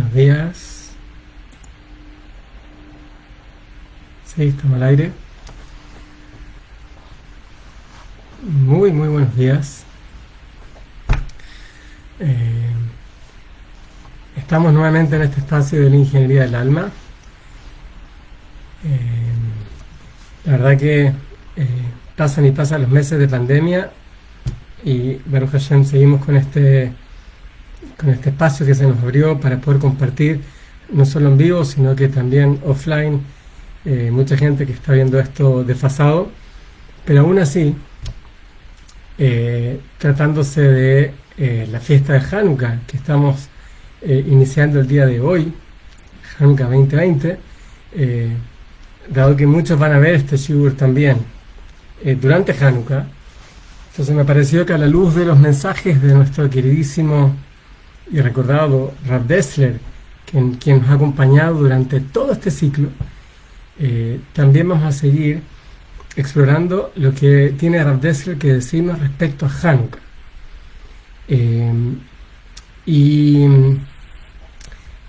buenos días. Sí, estamos al aire. Muy buenos días. Estamos nuevamente en este espacio de la ingeniería del alma. La verdad que pasan y pasan los meses de pandemia y Baruch Hashem seguimos con este espacio que se nos abrió para poder compartir no solo en vivo sino que también offline. Mucha gente que está viendo esto desfasado, pero aún así tratándose de la fiesta de Hanukkah que estamos iniciando el día de hoy, Hanukkah 2020, dado que muchos van a ver este shiur también durante Hanukkah. Entonces me pareció que a la luz de los mensajes de nuestro queridísimo y recordado Rav Dessler, quien nos ha acompañado durante todo este ciclo, también vamos a seguir explorando lo que tiene Rav Dessler que decirnos respecto a Hanukkah. Y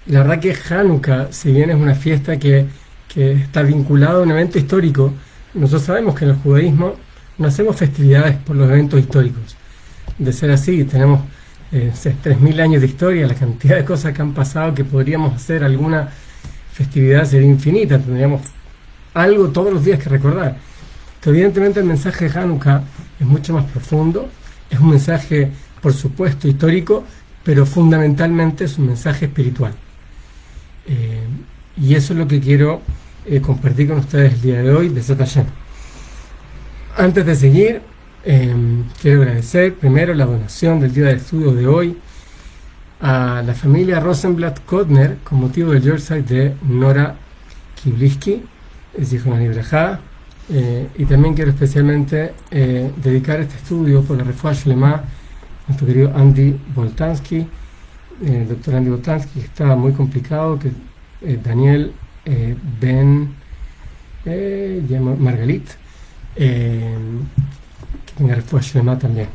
la verdad que Hanukkah, si bien es una fiesta que está vinculada a un evento histórico, nosotros sabemos que en el judaísmo no hacemos festividades por los eventos históricos. De ser así, tenemos 3.000 años de historia, la cantidad de cosas que han pasado que podríamos hacer alguna festividad sería infinita, tendríamos algo todos los días que recordar. Pero evidentemente el mensaje de Hanukkah es mucho más profundo, es un mensaje por supuesto histórico, pero fundamentalmente es un mensaje espiritual. Y eso es lo que quiero compartir con ustedes el día de hoy, de Bezrat Hashem. Antes de seguir, quiero agradecer primero la donación del día del estudio de hoy a la familia Rosenblatt-Kodner con motivo del Yortzeit de Nora Kibliski, es hijo de una librajá. Y también quiero especialmente dedicar este estudio por la refuá shlema a nuestro querido Andy Boltansky, el doctor Andy Boltansky, que está muy complicado, que Daniel Ben Margalit, que tenga refuá shlema también.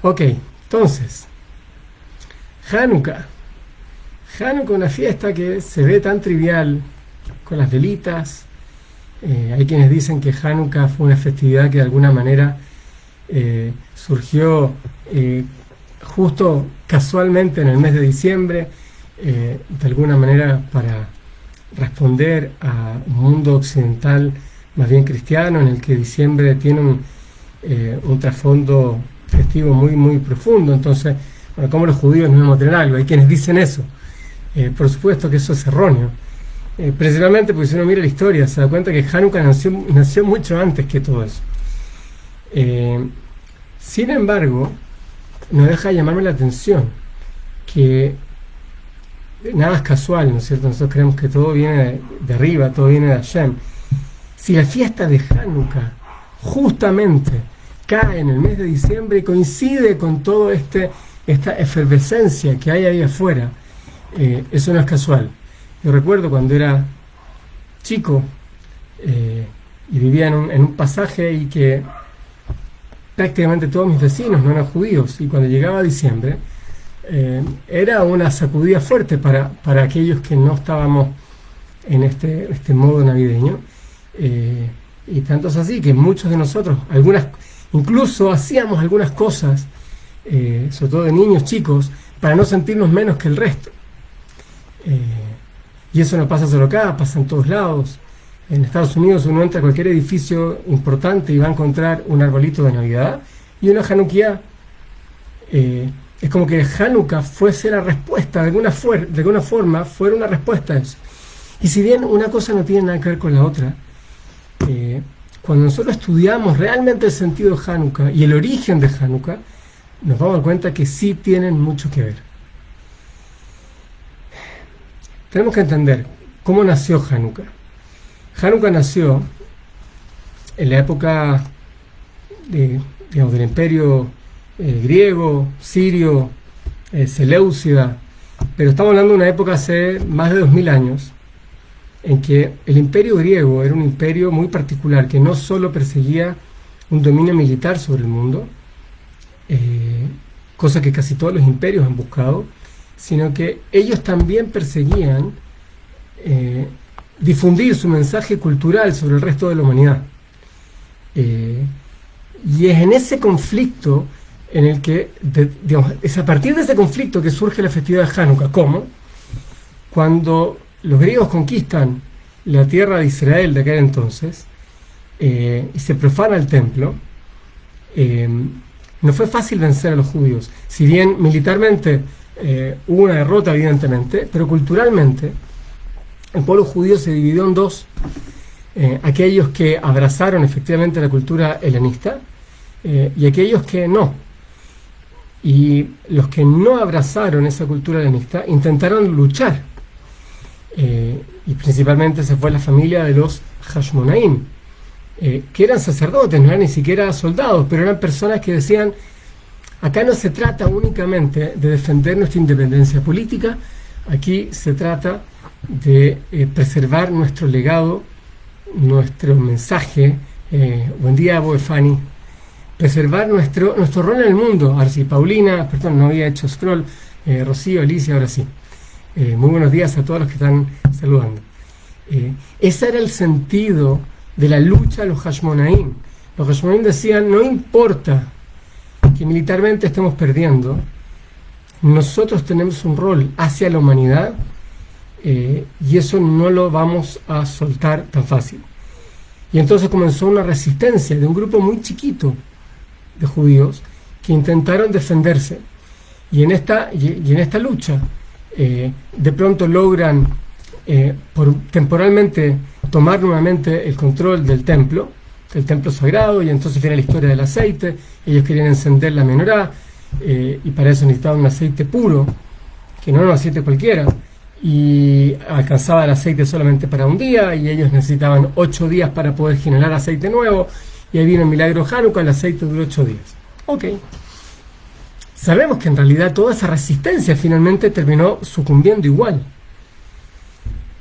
Ok, entonces, Hanukkah, una fiesta que se ve tan trivial, con las velitas. Hay quienes dicen que Hanukkah fue una festividad que de alguna manera surgió justo casualmente en el mes de diciembre, de alguna manera para responder a un mundo occidental más bien cristiano, en el que diciembre tiene un trasfondo festivo muy profundo. Entonces, bueno, ¿cómo los judíos no vamos a tener algo? Hay quienes dicen eso. Por supuesto que eso es erróneo. Principalmente porque si uno mira la historia se da cuenta que Hanukkah nació mucho antes que todo eso. Sin embargo, no deja de llamarme la atención que nada es casual, ¿no es cierto? Nosotros creemos que todo viene de arriba, todo viene de Hashem. Si la fiesta de Hanukkah justamente cae en el mes de diciembre y coincide con toda esta efervescencia que hay ahí afuera, eso no es casual. Yo recuerdo cuando era chico y vivía en un pasaje y que prácticamente todos mis vecinos no eran judíos, y cuando llegaba diciembre era una sacudida fuerte para aquellos que no estábamos en este modo navideño, y tanto es así que muchos de nosotros, incluso hacíamos algunas cosas, sobre todo de niños chicos, para no sentirnos menos que el resto. Y eso no pasa solo acá, pasa en todos lados. En Estados Unidos uno entra a cualquier edificio importante y va a encontrar un arbolito de Navidad y una Hanukkah. Es como que Hanukkah fuese la respuesta, de alguna forma fuera una respuesta a eso. Y si bien una cosa no tiene nada que ver con la otra, cuando nosotros estudiamos realmente el sentido de Hanukkah y el origen de Hanukkah, nos vamos a dar cuenta que sí tienen mucho que ver. Tenemos que entender cómo nació Hanukkah. Hanukkah nació en la época del imperio griego, sirio, seleucida, pero estamos hablando de una época hace más de 2000 años, en que el imperio griego era un imperio muy particular, que no solo perseguía un dominio militar sobre el mundo, cosa que casi todos los imperios han buscado, sino que ellos también perseguían difundir su mensaje cultural sobre el resto de la humanidad. Y es en ese conflicto en el que, digamos, es a partir de ese conflicto que surge la festividad de Hanukkah. ¿Cómo? Cuando los griegos conquistan la tierra de Israel de aquel entonces y se profana el templo, no fue fácil vencer a los judíos. Si bien militarmente hubo una derrota, evidentemente, pero culturalmente el pueblo judío se dividió en dos: aquellos que abrazaron efectivamente la cultura helenista y aquellos que no. Y los que no abrazaron esa cultura helenista intentaron luchar, y principalmente se fue la familia de los Hashmonaim, que eran sacerdotes, no eran ni siquiera soldados, pero eran personas que decían: acá no se trata únicamente de defender nuestra independencia política, aquí se trata de preservar nuestro legado, nuestro mensaje, buen día Boefani, preservar nuestro rol en el mundo. Ahora sí, Paulina, perdón, no había hecho scroll, Rocío, Alicia, ahora sí. Muy buenos días a todos los que están saludando. Ese era el sentido de la lucha de los Hashmonaim. Los Hashmonaim decían: no importa que militarmente estemos perdiendo, nosotros tenemos un rol hacia la humanidad, y eso no lo vamos a soltar tan fácil. Y entonces comenzó una resistencia de un grupo muy chiquito de judíos que intentaron defenderse, y en esta lucha de pronto logran temporalmente tomar nuevamente el control del templo sagrado, y entonces viene la historia del aceite. Ellos querían encender la menorá, y para eso necesitaban un aceite puro, que no era un aceite cualquiera, y alcanzaba el aceite solamente para un día, y ellos necesitaban 8 días para poder generar aceite nuevo, y ahí vino el milagro Hanukkah, el aceite duró 8 días. Ok. Sabemos que en realidad toda esa resistencia finalmente terminó sucumbiendo igual.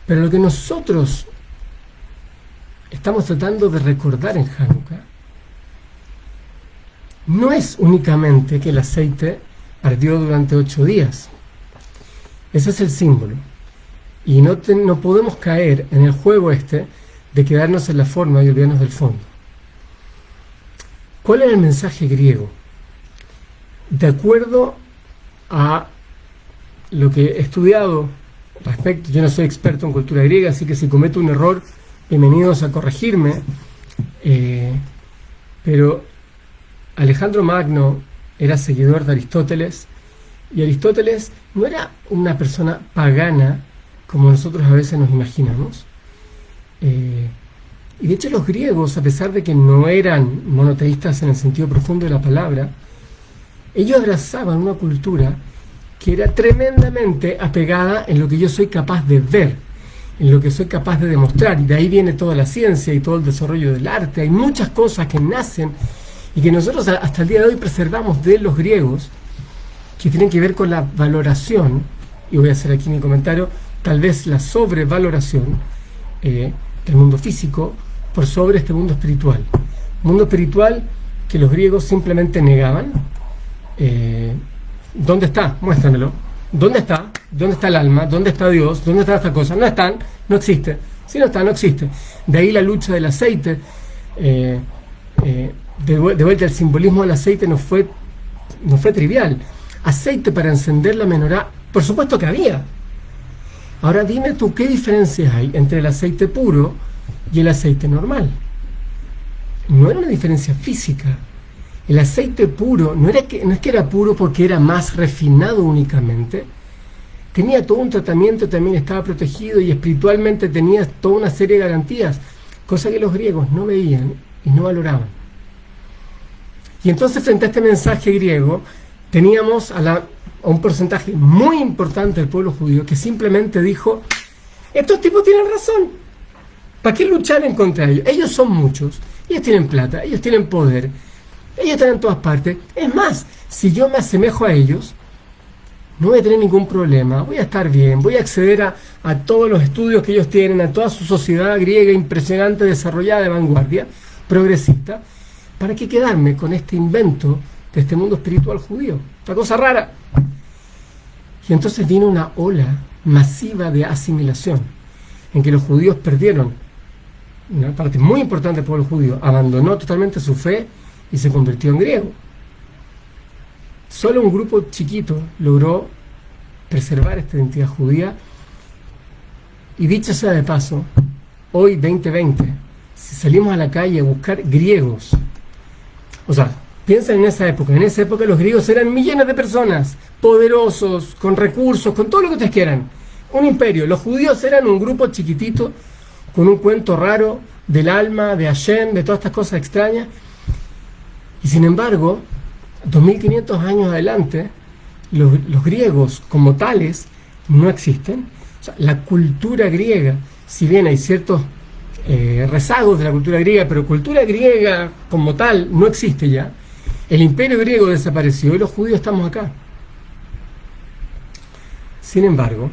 Pero lo que nosotros estamos tratando de recordar en Hanukkah no es únicamente que el aceite ardió durante 8 días. Ese es el símbolo. Y no podemos caer en el juego de quedarnos en la forma y olvidarnos del fondo. ¿Cuál era el mensaje griego? De acuerdo a lo que he estudiado respecto, yo no soy experto en cultura griega, así que si cometo un error, bienvenidos a corregirme, pero Alejandro Magno era seguidor de Aristóteles, y Aristóteles no era una persona pagana como nosotros a veces nos imaginamos. Y de hecho los griegos, a pesar de que no eran monoteístas en el sentido profundo de la palabra, ellos abrazaban una cultura que era tremendamente apegada en lo que yo soy capaz de ver, en lo que soy capaz de demostrar, y de ahí viene toda la ciencia y todo el desarrollo del arte. Hay muchas cosas que nacen y que nosotros hasta el día de hoy preservamos de los griegos, que tienen que ver con la valoración, y voy a hacer aquí mi comentario, tal vez la sobrevaloración del mundo físico por sobre este mundo espiritual. Mundo espiritual que los griegos simplemente negaban. ¿Dónde está? Muéstramelo. ¿Dónde está? ¿Dónde está el alma? ¿Dónde está Dios? ¿Dónde está esta cosa? No están, no existe. Si no está, no existe. De ahí la lucha del aceite. De vuelta, el simbolismo del aceite no fue trivial. Aceite para encender la menorá, por supuesto que había. Ahora dime tú, ¿qué diferencias hay entre el aceite puro y el aceite normal? No era una diferencia física. El aceite puro no es que era puro porque era más refinado únicamente. Tenía todo un tratamiento, también estaba protegido, y espiritualmente tenía toda una serie de garantías, cosa que los griegos no veían y no valoraban. Y entonces, frente a este mensaje griego, teníamos a un porcentaje muy importante del pueblo judío que simplemente dijo: estos tipos tienen razón, ¿para qué luchar en contra de ellos? Ellos son muchos, ellos tienen plata, ellos tienen poder, ellos están en todas partes. Es más, si yo me asemejo a ellos, no voy a tener ningún problema, voy a estar bien, voy a acceder a todos los estudios que ellos tienen, a toda su sociedad griega impresionante, desarrollada, de vanguardia, progresista. ¿Para qué quedarme con este invento de este mundo espiritual judío? Esta cosa rara. Y entonces vino una ola masiva de asimilación, en que los judíos perdieron una parte muy importante del pueblo judío, abandonó totalmente su fe y se convirtió en griego. Solo un grupo chiquito logró preservar esta identidad judía, y dicho sea de paso, hoy 2020, si salimos a la calle a buscar griegos, o sea, piensen en esa época los griegos eran millones de personas, poderosos, con recursos, con todo lo que ustedes quieran, un imperio. Los judíos eran un grupo chiquitito, con un cuento raro del alma, de Hashem, de todas estas cosas extrañas, y sin embargo, 2500 años adelante, los griegos como tales no existen. O sea, la cultura griega, si bien hay ciertos rezagos de la cultura griega, pero cultura griega como tal no existe ya. El imperio griego desapareció y los judíos estamos acá. Sin embargo,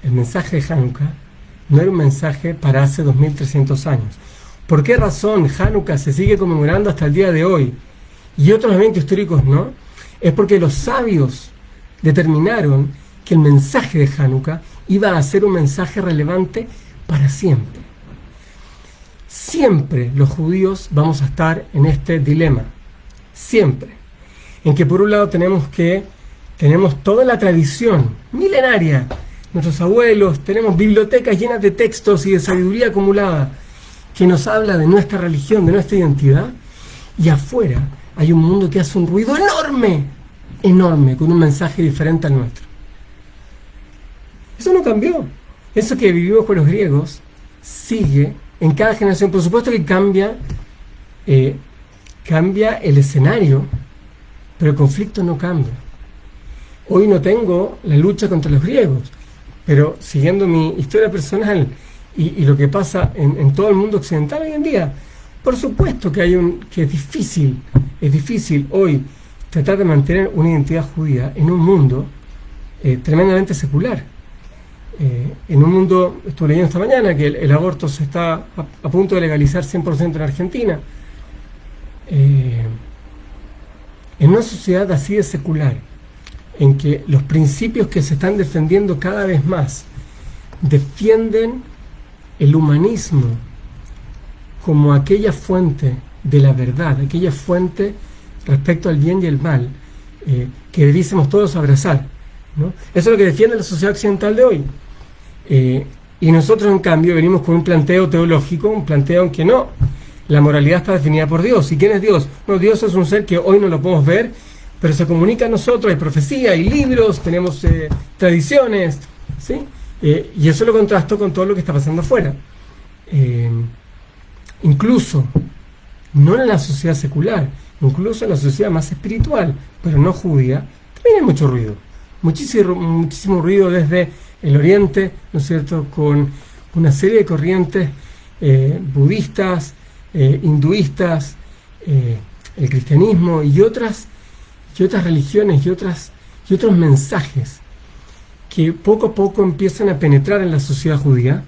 el mensaje de Hanukkah no era un mensaje para hace 2300 años. ¿Por qué razón Hanukkah se sigue conmemorando hasta el día de hoy y otros eventos históricos no? Es porque los sabios determinaron que el mensaje de Hanukkah iba a ser un mensaje relevante para siempre. Siempre los judíos vamos a estar en este dilema. Siempre. En que por un lado tenemos toda la tradición milenaria, nuestros abuelos, tenemos bibliotecas llenas de textos y de sabiduría acumulada que nos habla de nuestra religión, de nuestra identidad, y afuera hay un mundo que hace un ruido enorme, enorme, con un mensaje diferente al nuestro. Eso no cambió. Eso que vivimos con los griegos sigue en cada generación. Por supuesto que cambia el escenario, pero el conflicto no cambia. Hoy no tengo la lucha contra los griegos, pero siguiendo mi historia personal y lo que pasa en todo el mundo occidental hoy en día, por supuesto que es difícil hoy tratar de mantener una identidad judía en un mundo tremendamente secular. En un mundo, estuve leyendo esta mañana que el aborto se está a punto de legalizar 100% en Argentina. En una sociedad así de secular, en que los principios que se están defendiendo cada vez más defienden el humanismo como aquella fuente de la verdad, aquella fuente respecto al bien y el mal, que debiésemos todos abrazar, ¿no? Eso es lo que defiende la sociedad occidental de hoy. Y nosotros, en cambio, venimos con un planteo teológico, un planteo en que no, la moralidad está definida por Dios. ¿Y quién es Dios? No, Dios es un ser que hoy no lo podemos ver, pero se comunica a nosotros, hay profecía, hay libros, tenemos tradiciones, ¿sí? Y eso lo contrasto con todo lo que está pasando afuera. Incluso, no en la sociedad secular, incluso en la sociedad más espiritual, pero no judía, también hay mucho ruido. Muchísimo ruido desde el Oriente, ¿no es cierto?, con una serie de corrientes budistas, hinduistas, el cristianismo y otras religiones y otros mensajes que poco a poco empiezan a penetrar en la sociedad judía,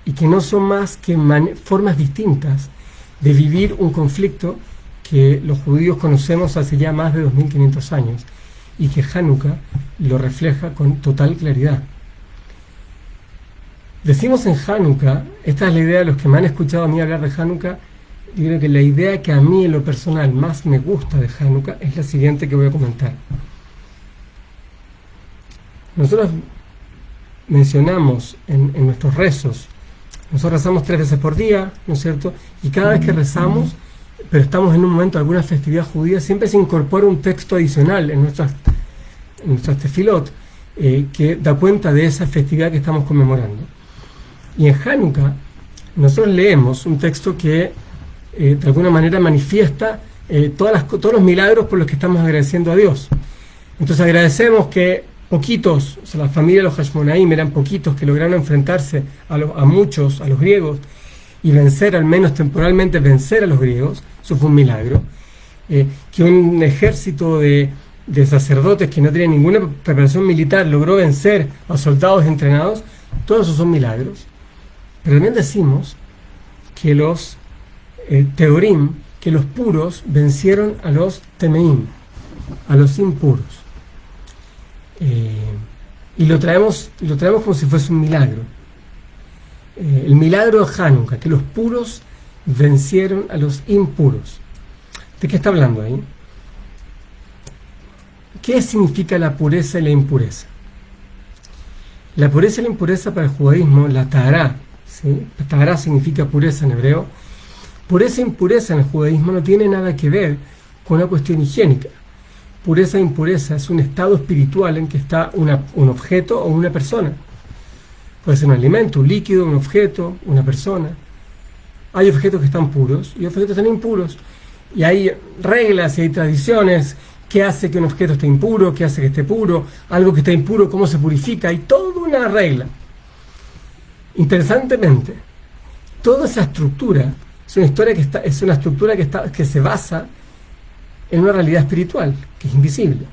y que no son más que formas distintas de vivir un conflicto que los judíos conocemos hace ya más de 2500 años y que Hanukkah lo refleja con total claridad. Decimos en Hanukkah, esta es la idea de los que me han escuchado a mí hablar de Hanukkah, yo creo que la idea que a mí en lo personal más me gusta de Hanukkah es la siguiente que voy a comentar. Nosotros mencionamos en nuestros rezos, nosotros rezamos 3 veces por día, ¿no es cierto? Y cada vez que rezamos, pero estamos en un momento de alguna festividad judía, siempre se incorpora un texto adicional en nuestras tefilot que da cuenta de esa festividad que estamos conmemorando. Y en Hanukkah nosotros leemos un texto que de alguna manera manifiesta todos los milagros por los que estamos agradeciendo a Dios. Entonces agradecemos que poquitos, o sea, la familia de los Hashmonaim eran poquitos que lograron enfrentarse a muchos, a los griegos, y vencer, al menos temporalmente, vencer a los griegos. Eso fue un milagro. Que un ejército de sacerdotes que no tenían ninguna preparación militar logró vencer a soldados entrenados. Todos esos son milagros. Pero también decimos que los teorim, que los puros vencieron a los temeim, a los impuros. Y lo traemos como si fuese un milagro. El milagro de Hanukkah, que los puros vencieron a los impuros. ¿De qué está hablando ahí? ¿Qué significa la pureza y la impureza? La pureza y la impureza para el judaísmo, la Tahará, ¿sí? La Tahará significa pureza en hebreo. Pureza e impureza en el judaísmo no tiene nada que ver con una cuestión higiénica. Pureza e impureza es un estado espiritual en que está un objeto o una persona. Puede ser un alimento, un líquido, un objeto, una persona. Hay objetos que están puros y objetos que están impuros. Y hay reglas y hay tradiciones. ¿Qué hace que un objeto esté impuro? ¿Qué hace que esté puro? Algo que está impuro, ¿cómo se purifica? Hay toda una regla. Interesantemente, toda esa estructura es una estructura que se basa en una realidad espiritual, que es invisible.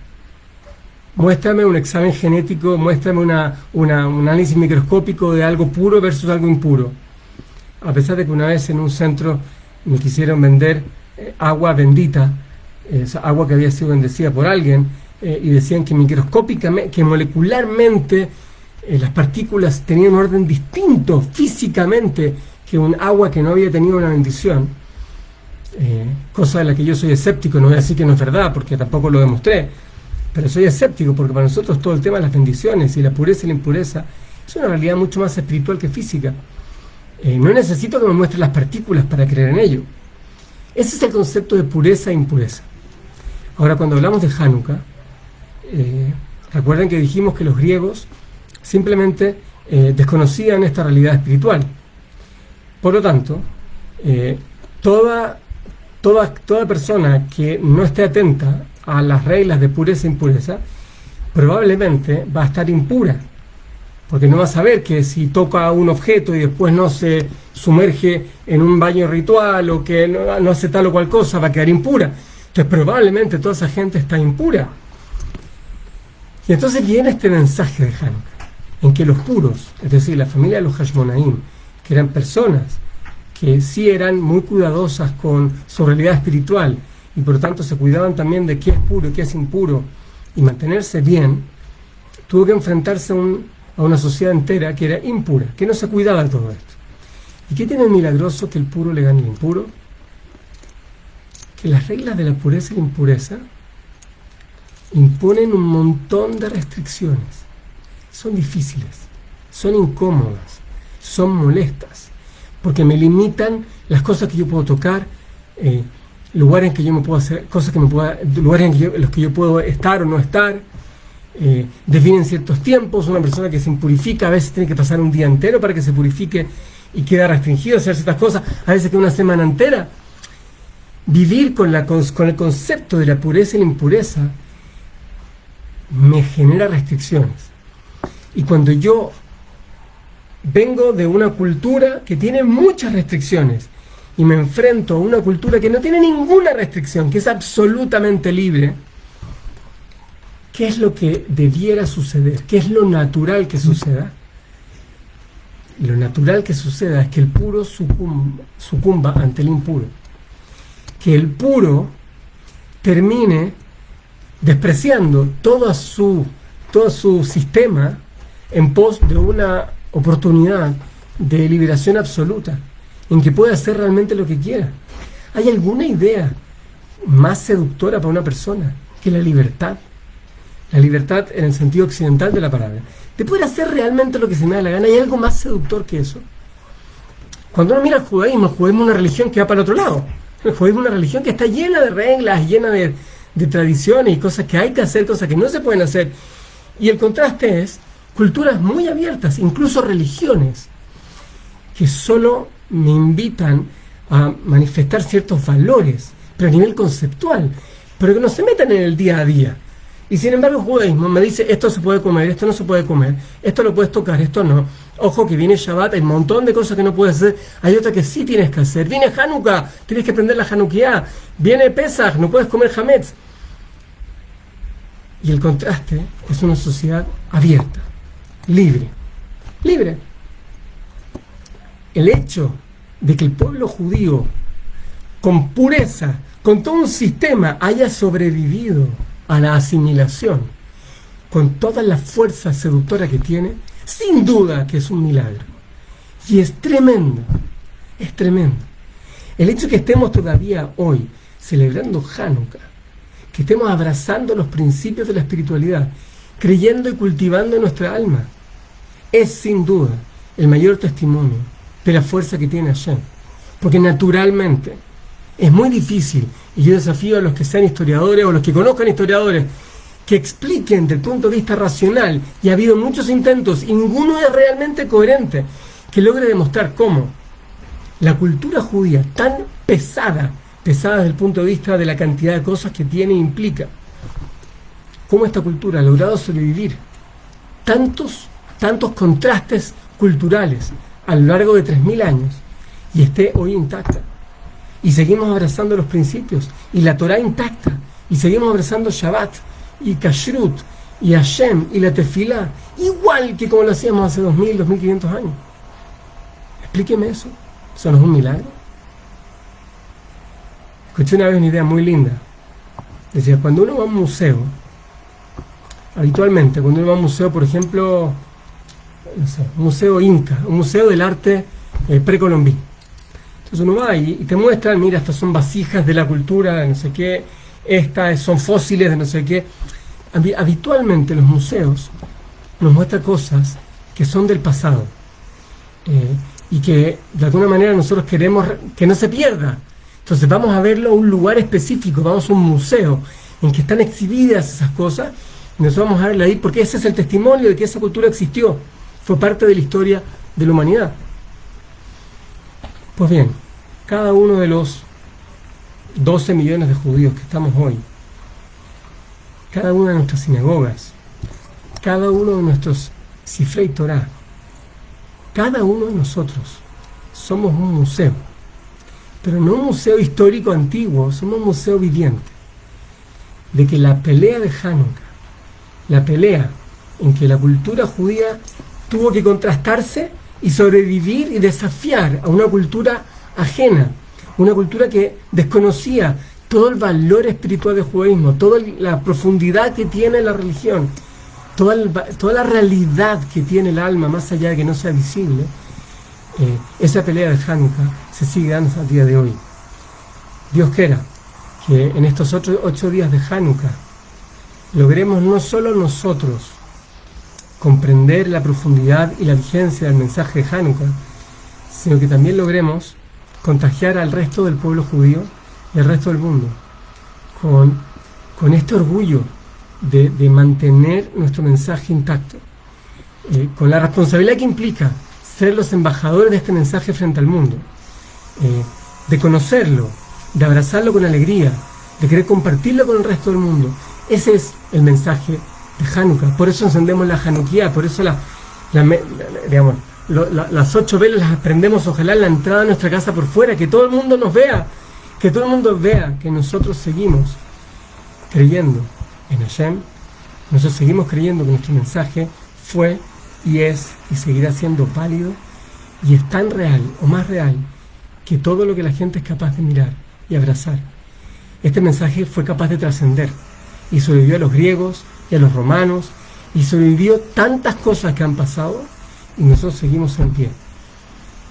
Muéstrame un examen genético, muéstrame un análisis microscópico de algo puro versus algo impuro. A pesar de que una vez en un centro me quisieron vender agua bendita, agua que había sido bendecida por alguien, y decían que microscópicamente, que molecularmente las partículas tenían un orden distinto físicamente que un agua que no había tenido una bendición, cosa de la que yo soy escéptico. No voy a decir que no es verdad porque tampoco lo demostré, pero soy escéptico porque para nosotros todo el tema de las bendiciones y la pureza y la impureza es una realidad mucho más espiritual que física. No necesito que me muestre las partículas para creer en ello. Ese es el concepto de pureza e impureza. Ahora, cuando hablamos de Hanukkah, recuerden que dijimos que los griegos simplemente desconocían esta realidad espiritual. Por lo tanto, toda persona que no esté atenta a las reglas de pureza e impureza probablemente va a estar impura, porque no va a saber que si toca un objeto y después no se sumerge en un baño ritual o que no hace tal o cual cosa, va a quedar impura. Entonces probablemente toda esa gente está impura. Y entonces viene este mensaje de Hanukkah, en que los puros, es decir, la familia de los Hashmonaim, que eran personas que sí eran muy cuidadosas con su realidad espiritual y por lo tanto se cuidaban también de qué es puro y qué es impuro y mantenerse bien, tuvo que enfrentarse a una sociedad entera que era impura, que no se cuidaba de todo esto. ¿Y qué tiene el milagroso que el puro le gane al impuro? Que las reglas de la pureza y la impureza imponen un montón de restricciones. Son difíciles, son incómodas, son molestas, porque me limitan las cosas que yo puedo tocar, lugares en que yo me puedo hacer, lugares en los que yo puedo estar o no estar, definen ciertos tiempos. Una persona que se impurifica a veces tiene que pasar un día entero para que se purifique y queda restringido a hacer ciertas cosas, a veces que una semana entera. Vivir con el concepto de la pureza y la impureza me genera restricciones. Y cuando yo vengo de una cultura que tiene muchas restricciones y me enfrento a una cultura que no tiene ninguna restricción, que es absolutamente libre, ¿qué es lo que debiera suceder? ¿Qué es lo natural que suceda? Lo natural que suceda es que el puro sucumba ante el impuro. Que el puro termine despreciando todo su sistema en pos de una oportunidad de liberación absoluta, en que pueda hacer realmente lo que quiera. ¿Hay alguna idea más seductora para una persona que la libertad? La libertad en el sentido occidental de la palabra. De poder hacer realmente lo que se me da la gana. ¿Hay algo más seductor que eso? Cuando uno mira el judaísmo es una religión que va para el otro lado. El judaísmo es una religión que está llena de reglas, llena de tradiciones y cosas que hay que hacer, cosas que no se pueden hacer. Y el contraste es culturas muy abiertas, incluso religiones, que solo me invitan a manifestar ciertos valores, pero a nivel conceptual, pero que no se metan en el día a día. Y sin embargo el judaísmo me dice, esto se puede comer, esto no se puede comer, esto lo puedes tocar, esto no. Ojo que viene Shabbat, hay un montón de cosas que no puedes hacer, hay otras que sí tienes que hacer. Viene Hanukkah, tienes que prender la Hanukkah. Viene Pesach, no puedes comer Hametz. Y el contraste es una sociedad abierta, libre. El hecho de que el pueblo judío con pureza, con todo un sistema, haya sobrevivido a la asimilación, con toda la fuerza seductora que tiene, sin duda que es un milagro. Y es tremendo, es tremendo. El hecho que estemos todavía hoy celebrando Hanukkah, que estemos abrazando los principios de la espiritualidad, creyendo y cultivando nuestra alma, es sin duda el mayor testimonio de la fuerza que tiene Hashem. Porque naturalmente es muy difícil, y yo desafío a los que sean historiadores o los que conozcan historiadores, que expliquen desde el punto de vista racional, y ha habido muchos intentos y ninguno es realmente coherente, que logre demostrar cómo la cultura judía, tan pesada desde el punto de vista de la cantidad de cosas que tiene e implica, cómo esta cultura ha logrado sobrevivir tantos contrastes culturales a lo largo de 3000 años y esté hoy intacta. Y seguimos abrazando los principios y la Torah intacta, y seguimos abrazando Shabbat y Kashrut y Hashem y la Tefilá, igual que como lo hacíamos hace 2000, 2500 años. Explíqueme eso. ¿Eso no es un milagro? Escuché una vez una idea muy linda. Decía, cuando uno va a un museo, habitualmente, cuando uno va a un museo, por ejemplo, no sé, un museo inca, un museo del arte precolombino. Entonces uno va y te muestran, mira, estas son vasijas de la cultura, de no sé qué, estas son fósiles de no sé qué. Habitualmente los museos nos muestran cosas que son del pasado y que de alguna manera nosotros queremos que no se pierda. Entonces vamos a verlo a un lugar específico, vamos a un museo en que están exhibidas esas cosas y nosotros vamos a verlo ahí porque ese es el testimonio de que esa cultura existió, fue parte de la historia de la humanidad. Pues bien, cada uno de los 12 millones de judíos que estamos hoy, cada una de nuestras sinagogas, cada uno de nuestros Sifrei Torah, cada uno de nosotros somos un museo, pero no un museo histórico antiguo, somos un museo viviente, de que la pelea de Hanukkah, la pelea en que la cultura judía tuvo que contrastarse y sobrevivir y desafiar a una cultura ajena, una cultura que desconocía todo el valor espiritual del judaísmo, toda la profundidad que tiene la religión, toda la realidad que tiene el alma, más allá de que no sea visible. Esa pelea de Hanukkah se sigue dando al día de hoy. Dios quiera que en estos 8 días de Hanukkah logremos no solo nosotros comprender la profundidad y la vigencia del mensaje de Hanukkah, sino que también logremos contagiar al resto del pueblo judío y al resto del mundo con este orgullo de mantener nuestro mensaje intacto, con la responsabilidad que implica ser los embajadores de este mensaje frente al mundo, de conocerlo, de abrazarlo con alegría, de querer compartirlo con el resto del mundo. Ese es el mensaje de Hanukkah. Por eso encendemos la Hanukkah, por eso las 8 velas las prendemos, ojalá en la entrada de nuestra casa por fuera, que todo el mundo nos vea, que todo el mundo vea que nosotros seguimos creyendo en Hashem, nosotros seguimos creyendo que nuestro mensaje fue y es y seguirá siendo válido y es tan real o más real que todo lo que la gente es capaz de mirar y abrazar. Este mensaje fue capaz de trascender y sobrevivió a los griegos y a los romanos y sobrevivió tantas cosas que han pasado y nosotros seguimos en pie.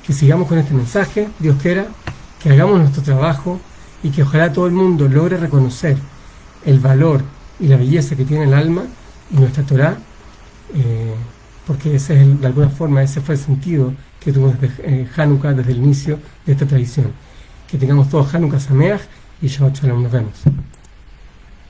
Que sigamos con este mensaje, Dios quiera, que hagamos nuestro trabajo y que ojalá todo el mundo logre reconocer el valor y la belleza que tiene el alma y nuestra Torah, porque ese es de alguna forma ese fue el sentido que tuvo desde Hanukkah, desde el inicio de esta tradición. Que tengamos todos Hanukkah Sameach y Shabbat Shalom. Nos vemos.